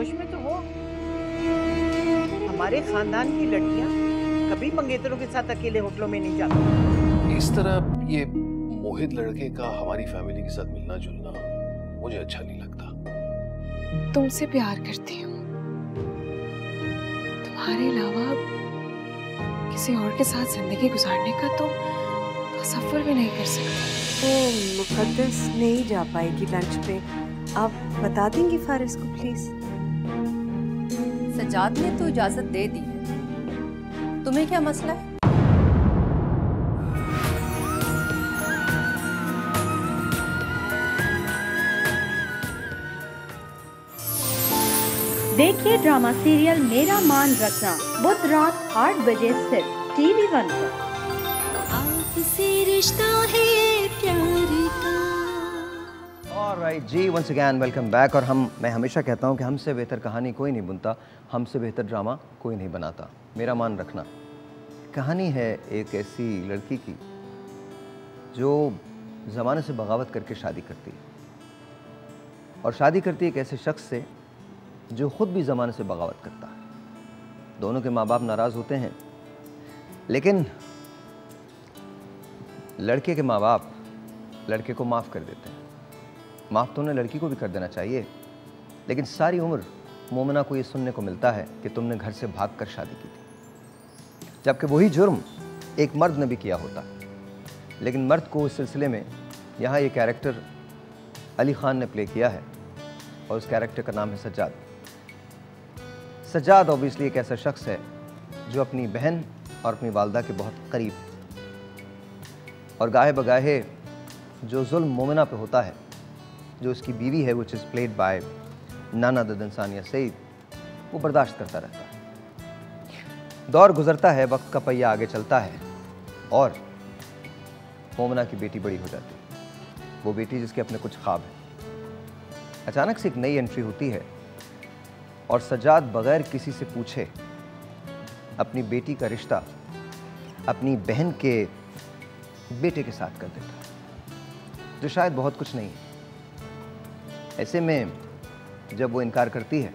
होश में तो हो। हमारे खानदान की लड़कियां कभी मंगेतरों के साथ अकेले होटलों में नहीं जाती। इस तरह ये मोहित लड़के का हमारी फैमिली के साथ मिलना जुलना मुझे अच्छा नहीं लगता। तुमसे प्यार करती हूँ, तुम्हारे अलावा किसी और के साथ जिंदगी गुजारने का तो तसव्वुर भी नहीं कर सकती। तो मुक़द्दस नहीं जा पाएगी लंच पे, आप बता देंगी फारिस को प्लीज? सजाद ने तो इजाजत दे दी है, तुम्हें क्या मसला है? देखिए ड्रामा सीरियल मेरा मान रखना बुध रात 8 बजे सिर्फ TV1 पर। आपसे रिश्ता है प्यार का। ऑलराइट जी, वंस अगेन वेलकम बैक। और मैं हमेशा कहता हूँ कि हमसे बेहतर कहानी कोई नहीं बुनता, हमसे बेहतर ड्रामा कोई नहीं बनाता। मेरा मान रखना कहानी है एक ऐसी लड़की की जो ज़माने से बगावत करके शादी करती है, और शादी करती है एक ऐसे शख्स से जो ख़ुद भी ज़माने से बगावत करता है। दोनों के माँ बाप नाराज़ होते हैं, लेकिन लड़के के माँ बाप लड़के को माफ़ कर देते हैं। माफ़ तो उन्हें लड़की को भी कर देना चाहिए, लेकिन सारी उम्र मोमिना को ये सुनने को मिलता है कि तुमने घर से भागकर शादी की थी, जबकि वही जुर्म एक मर्द ने भी किया होता। लेकिन मर्द को इस सिलसिले में यहाँ ये कैरेक्टर अली ख़ान ने प्ले किया है, और उस कैरेक्टर का नाम है सज्जाद। सज्जाद ऑब्वियसली एक ऐसा शख्स है जो अपनी बहन और अपनी वालदा के बहुत करीब है, और गाहे बगाहे जो जुल्म मोमिना पे होता है, जो उसकी बीवी है विच इज़ प्लेड बाय नाना ददन सानिया सईद, वो बर्दाश्त करता रहता है। दौर गुजरता है, वक्त का पहिया आगे चलता है, और मोमिना की बेटी बड़ी हो जाती है। वो बेटी जिसके अपने कुछ ख्वाब हैं। अचानक से एक नई एंट्री होती है, और सज्जाद बगैर किसी से पूछे अपनी बेटी का रिश्ता अपनी बहन के बेटे के साथ कर देता है, जो शायद बहुत कुछ नहीं है। ऐसे में जब वो इनकार करती है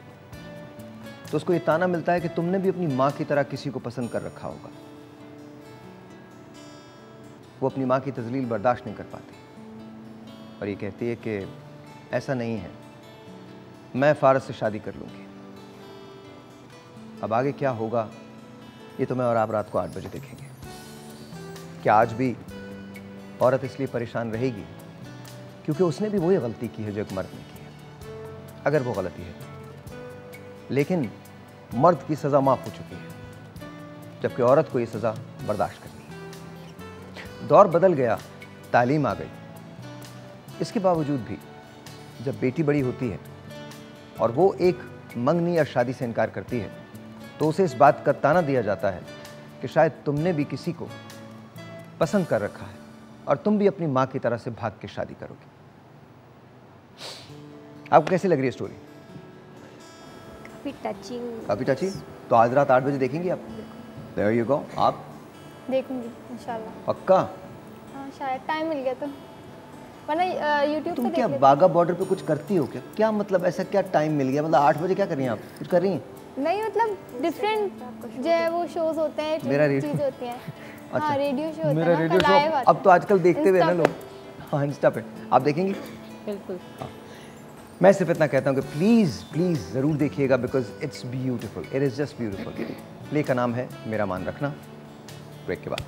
तो उसको ये ताना मिलता है कि तुमने भी अपनी माँ की तरह किसी को पसंद कर रखा होगा। वो अपनी माँ की तजलील बर्दाश्त नहीं कर पाती, और ये कहती है कि ऐसा नहीं है, मैं फारस से शादी कर लूँगी। अब आगे क्या होगा ये तो मैं और आप रात को 8 बजे देखेंगे। क्या आज भी औरत इसलिए परेशान रहेगी क्योंकि उसने भी वही गलती की है जो एक मर्द ने की है, अगर वो गलती है तो। लेकिन मर्द की सज़ा माफ़ हो चुकी है, जबकि औरत को ये सज़ा बर्दाश्त करनी है। दौर बदल गया, तालीम आ गई। इसके बावजूद भी जब बेटी बड़ी होती है और वो एक मंगनी या शादी से इनकार करती है, तो उसे इस बात का ताना दिया जाता है कि शायद तुमने भी किसी को पसंद कर रखा है, और तुम भी अपनी माँ की तरह से भाग के शादी करोगे। आपको कैसी लग रही है स्टोरी? काफी टचिंग। काफ़ी टचिंग। तो आज रात 8 बजे देखेंगी आप? There you go. आप? देखूंगी इंशाल्लाह। पक्का? हाँ शायद टाइम मिल गया तो, वरना यूट्यूब तुम पे क्या देख बागा बॉर्डर पे कुछ करती हो क्या? क्या मतलब ऐसा क्या टाइम मिल गया? मतलब 8 बजे क्या कर रही हैं आप? कुछ कर रही हैं? नहीं मतलब डिफरेंट जो है वो शोज होते हैं, मेरा चीज होती हैं। अच्छा, हाँ रेडियो शो होता मेरा है ना, रेडियो कल शो live आता अब तो आजकल देखते हुए Insta ना लोग। हाँ इंस्टा पे आप देखेंगी? बिल्कुल। हाँ। मैं सिर्फ इतना कहता हूँ कि प्लीज़ प्लीज़ ज़रूर देखिएगा, because it's beautiful, it is just beautiful. Play का नाम है मेरा मान रखना। ब्रेक के बाद